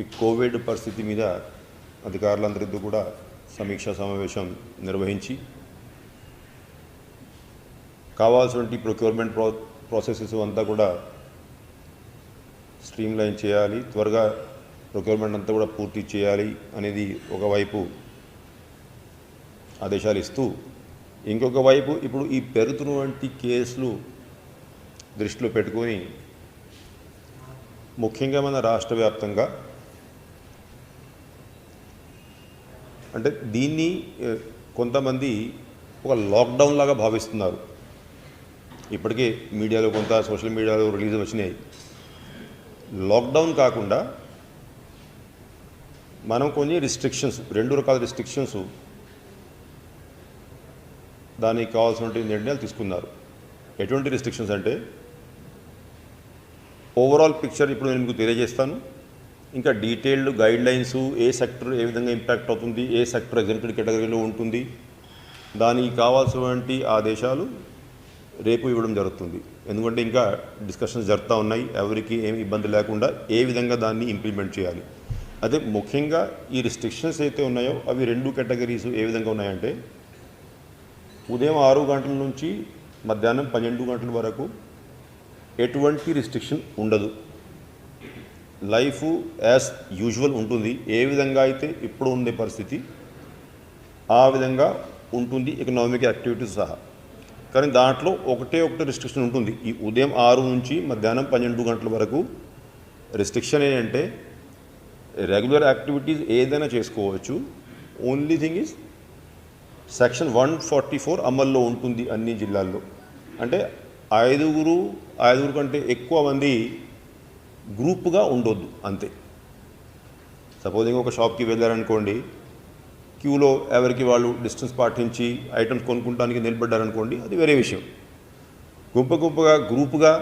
ఈ కోవిడ్ పరిస్థితి మీద అధికారులందరితో కూడా సమీక్షా సమావేశం నిర్వహించి కావాల్సిన ప్రొక్యూర్మెంట్ ప్రాసెసెస్ అంతా కూడా స్ట్రీమ్లైన్ చేయాలి, త్వరగా ప్రొక్యూర్మెంట్ అంతా కూడా పూర్తి చేయాలి అనేది ఒకవైపు ఆదేశాలు ఇస్తూ, ఇంకొక వైపు ఇప్పుడు ఈ పెరుగుతున్నటువంటి కేసులు దృష్టిలో పెట్టుకొని ముఖ్యంగా మన రాష్ట్ర వ్యాప్తంగా అంటే దీన్ని కొంతమంది ఒక లాక్డౌన్ లాగా భావిస్తున్నారు. ఇప్పటికే మీడియాలో కొంత సోషల్ మీడియాలో రిలీజ్ వచ్చినాయి. లాక్డౌన్ కాకుండా మనం కొన్ని రిస్ట్రిక్షన్స్, 2 రకాల రిస్ట్రిక్షన్స్ దానికి కావాల్సినటువంటి నిర్ణయాలు తీసుకున్నారు. ఎటువంటి రిస్ట్రిక్షన్స్ అంటే ఓవరాల్ పిక్చర్ ఇప్పుడు నేను మీకు తెలియజేస్తాను. ఇంకా డీటెయిల్డ్ గైడ్ లైన్స్, ఏ సెక్టర్ ఏ విధంగా ఇంపాక్ట్ అవుతుంది, ఏ సెక్టర్ ఎగ్జామ్టెడ్ కేటగిరీలో ఉంటుంది, దానికి కావాల్సినటువంటి ఆదేశాలు రేపు ఇవ్వడం జరుగుతుంది. ఎందుకంటే ఇంకా డిస్కషన్స్ జరుగుతూ ఉన్నాయి, ఎవరికి ఏమి ఇబ్బంది లేకుండా ఏ విధంగా దాన్ని ఇంప్లిమెంట్ చేయాలి. అదే ముఖ్యంగా ఈ రిస్ట్రిక్షన్స్ అయితే ఉన్నాయో అవి 2 కేటగిరీస్ ఏ విధంగా ఉన్నాయంటే, ఉదయం 6 గంటల నుంచి మధ్యాహ్నం 12 గంటల వరకు ఎటువంటి రిస్ట్రిక్షన్ ఉండదు. లైఫ్ యాజ్ యూజువల్ ఉంటుంది. ఏ విధంగా అయితే ఇప్పుడు ఉండే పరిస్థితి ఆ విధంగా ఉంటుంది, ఎకనామిక్ యాక్టివిటీస్ సహా. కానీ దాంట్లో ఒకటే రిస్ట్రిక్షన్ ఉంటుంది. ఈ ఉదయం 6 నుంచి మధ్యాహ్నం 12 గంటల వరకు రిస్ట్రిక్షన్ ఏంటంటే రెగ్యులర్ యాక్టివిటీస్ ఏదైనా చేసుకోవచ్చు. ఓన్లీ థింగ్ ఈజ్ సెక్షన్ 144 అమల్లో ఉంటుంది అన్ని జిల్లాల్లో. అంటే ఐదుగురు కంటే ఎక్కువ మంది గ్రూప్గా ఉండొద్దు అంతే. సపోజింగ్ ఒక షాప్కి వెళ్ళారనుకోండి, క్యూలో ఎవరికి వాళ్ళు డిస్టెన్స్ పాటించి ఐటమ్స్ కొనుక్కోవడానికి నిలబడ్డారనుకోండి, అది వేరే విషయం. గ్రూపుగా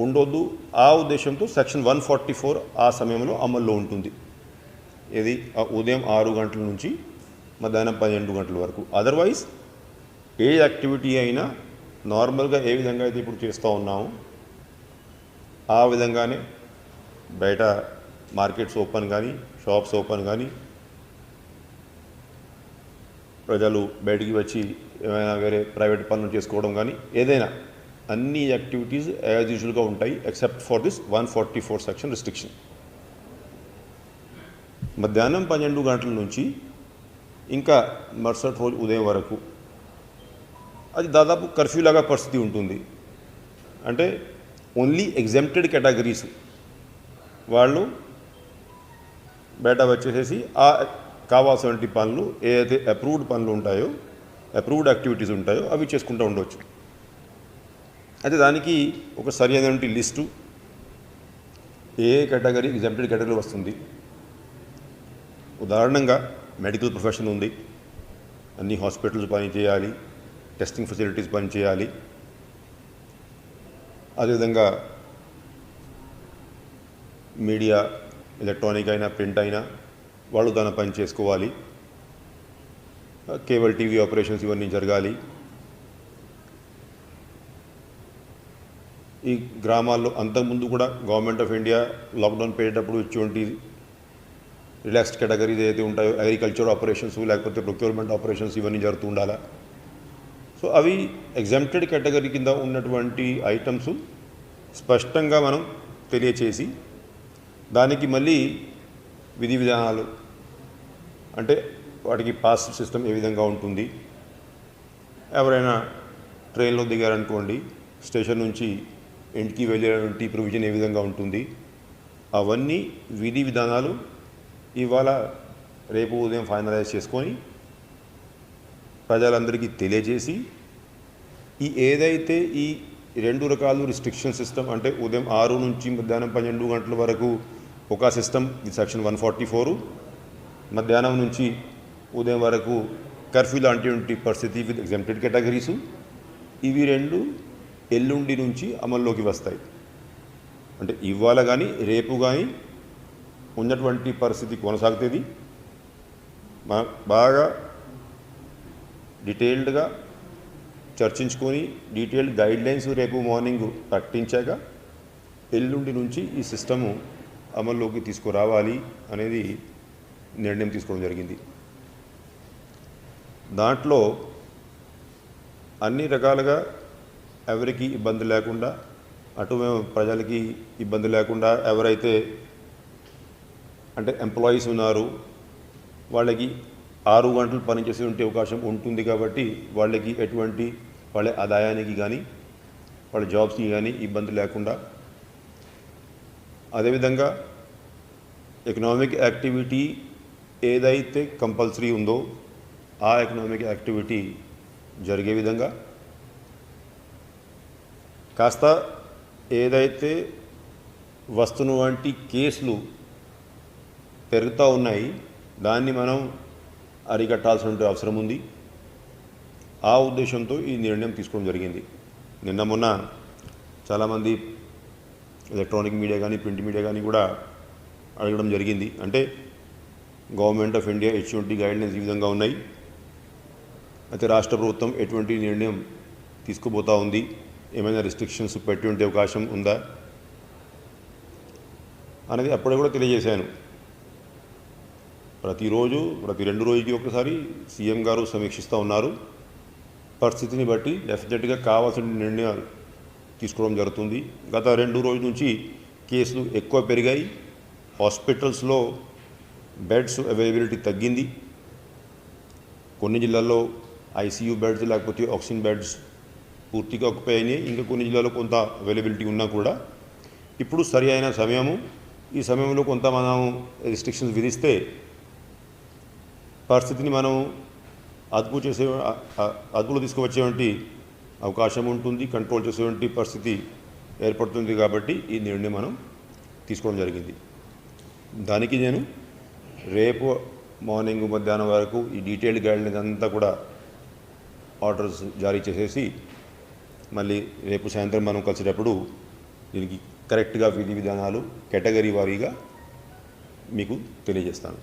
ఉండొద్దు. ఆ ఉద్దేశంతో సెక్షన్ 144 ఆ సమయంలో అమల్లో ఉంటుంది. ఇది ఉదయం 6 గంటల నుంచి మధ్యాహ్నం 12 గంటల వరకు. అదర్వైజ్ ఏ యాక్టివిటీ అయినా నార్మల్గా ఏ విధంగా అయితే ఇప్పుడు చేస్తూ ఉన్నామో ఆ విధంగానే బయట మార్కెట్స్ ఓపెన్ కానీ, షాప్స్ ఓపెన్ కానీ, ప్రజలు బయటికి వచ్చి ఏమైనా వేరే ప్రైవేట్ పనులు చేసుకోవడం కానీ, ఏదైనా అన్ని యాక్టివిటీస్ యాజ్ యూజువల్గా ఉంటాయి except for this 144 section restriction. మధ్యాహ్నం 12 గంటల నుంచి ఇంకా మరుసటి రోజు ఉదయం వరకు అది దాదాపు కర్ఫ్యూ లాగా పరిస్థితి ఉంటుంది. అంటే ఓన్లీ ఎగ్జామ్టెడ్ కేటగిరీస్ వాళ్ళు బయట వచ్చేసేసి ఆ కావాల్సినటువంటి పనులు, ఏదైతే అప్రూవ్డ్ పనులు ఉంటాయో, అప్రూవ్డ్ యాక్టివిటీస్ ఉంటాయో అవి చేసుకుంటూ ఉండవచ్చు. అయితే దానికి ఒక సరి అయినటువంటి లిస్టు, ఏ కేటగిరీ ఎగ్జామ్టెడ్ కేటగిరీ వస్తుంది. ఉదాహరణంగా మెడికల్ ప్రొఫెషన్ ఉంది, అన్ని హాస్పిటల్స్ పనిచేయాలి, టెస్టింగ్ ఫెసిలిటీస్ పనిచేయాలి. అదేవిధంగా మీడియా, ఎలక్ట్రానిక్ అయినా ప్రింట్ అయినా వాళ్ళు దాని పని చేసుకోవాలి. కేబుల్ టీవీ ఆపరేషన్స్ ఇవన్నీ జరగాలి. ఈ గ్రామాల్లో అంతకుముందు కూడా గవర్నమెంట్ ఆఫ్ ఇండియా లాక్డౌన్ పెట్టేటప్పుడు ఇటువంటి రిలాక్స్డ్ కేటగిరీస్ ఏదైతే ఉంటాయో, అగ్రికల్చర్ ఆపరేషన్స్ లేకపోతే ప్రొక్యూర్మెంట్ ఆపరేషన్స్ ఇవన్నీ జరుగుతూ ఉండాలి. సో అవి ఎగ్జామ్టెడ్ కేటగిరీ కింద ఉన్నటువంటి ఐటమ్స్ స్పష్టంగా మనం తెలియచేసి దానికి మళ్ళీ విధి విధానాలు, అంటే వాటికి పాస్ సిస్టమ్ ఏ విధంగా ఉంటుంది, ఎవరైనా ట్రైన్లో దిగారనుకోండి, స్టేషన్ నుంచి ఇంటికి వెళ్ళేటువంటి ప్రొవిజన్ ఏ విధంగా ఉంటుంది, అవన్నీ విధి విధానాలు ఇవాళ రేపు ఉదయం ఫైనలైజ్ చేసుకొని ప్రజలందరికీ తెలియజేసి, ఈ ఏదైతే ఈ 2 రకాలు రిస్ట్రిక్షన్ సిస్టమ్, అంటే ఉదయం 6 నుంచి మధ్యాహ్నం 12 గంటల వరకు ఒక సిస్టమ్ సెక్షన్ 144, మధ్యాహ్నం నుంచి ఉదయం వరకు కర్ఫ్యూ లాంటి పరిస్థితి విత్ ఎగ్జామ్టెడ్ కేటగిరీసు, ఇవి 2 ఎల్లుండి నుంచి అమల్లోకి వస్తాయి. అంటే ఇవాళ కానీ రేపు కానీ ఉన్నటువంటి పరిస్థితి కొనసాగుతుంది. బాగా డీటెయిల్డ్గా చర్చించుకొని డీటెయిల్డ్ గైడ్లైన్స్ రేపు మార్నింగ్ ప్రకటించాక ఎల్లుండి నుంచి ఈ సిస్టము అమల్లోకి తీసుకురావాలి అనేది నిర్ణయం తీసుకోవడం జరిగింది. దాంట్లో అన్ని రకాలుగా ఎవరికి ఇబ్బంది లేకుండా, అటు ప్రజలకి ఇబ్బంది లేకుండా, ఎవరైతే అంటే ఎంప్లాయీస్ ఉన్నారు వాళ్ళకి 6 గంటలు పనిచేసే అవకాశం ఉంటుంది కాబట్టి వాళ్ళకి ఎటువంటి వాళ్ళ ఆదాయానికి కానీ వాళ్ళ జాబ్స్కి కానీ ఇబ్బంది లేకుండా, అదేవిధంగా ఎకనామిక్ యాక్టివిటీ ఏదైతే కంపల్సరీ ఉందో ఆ ఎకనామిక్ యాక్టివిటీ జరిగే విధంగా, కాస్త ఏదైతే వస్తున్న వంటి కేసులు పెరుగుతూ ఉన్నాయి దాన్ని మనం అరికట్టాల్సిన అవసరం ఉంది. ఆ ఉద్దేశంతో ఈ నిర్ణయం తీసుకోవడం జరిగింది. నిన్న మొన్న చాలామంది ఎలక్ట్రానిక్ మీడియా కానీ ప్రింట్ మీడియా కానీ కూడా అడగడం జరిగింది. అంటే గవర్నమెంట్ ఆఫ్ ఇండియా ఎటువంటి గైడ్లైన్స్ ఈ విధంగా ఉన్నాయి, అయితే రాష్ట్ర ప్రభుత్వం ఎటువంటి నిర్ణయం తీసుకోబోతూ ఉంది, ఏమైనా రిస్ట్రిక్షన్స్ పెట్టి అవకాశం ఉందా అనేది అప్పుడే కూడా తెలియజేశాను. ప్రతి 2 రోజులకి ఒకసారి సీఎం గారు సమీక్షిస్తూ ఉన్నారు. పరిస్థితిని బట్టి డెఫినెట్గా కావాల్సిన నిర్ణయాలు తీసుకోవడం జరుగుతుంది. గత 2 రోజుల నుంచి కేసులు ఎక్కువ పెరిగాయి. హాస్పిటల్స్లో బెడ్స్ అవైలబిలిటీ తగ్గింది. కొన్ని జిల్లాల్లో ఐసీయూ బెడ్స్ లేకపోతే ఆక్సిజన్ బెడ్స్ పూర్తిగా ఆక్యుపై అయినాయి. ఇంకా కొన్ని జిల్లాలో కొంత అవైలబిలిటీ ఉన్నా కూడా ఇప్పుడు సరి అయిన సమయము. ఈ సమయంలో కొంత మనం రిస్ట్రిక్షన్స్ విధిస్తే పరిస్థితిని మనం అదుపులో తీసుకువచ్చేటువంటి అవకాశం ఉంటుంది, కంట్రోల్ చేసేటువంటి పరిస్థితి ఏర్పడుతుంది. కాబట్టి ఈ నిర్ణయం మనం తీసుకోవడం జరిగింది. దానికి నేను రేపు మార్నింగ్ మధ్యాహ్నం వరకు ఈ డీటెయిల్డ్ గైడ్లైన్స్ అంతా కూడా ఆర్డర్స్ జారీ చేసేసి మళ్ళీ రేపు సాయంత్రం మనం కలిసేటప్పుడు దీనికి కరెక్ట్గా విధి విధానాలు కేటగిరీ వారీగా మీకు తెలియజేస్తాను.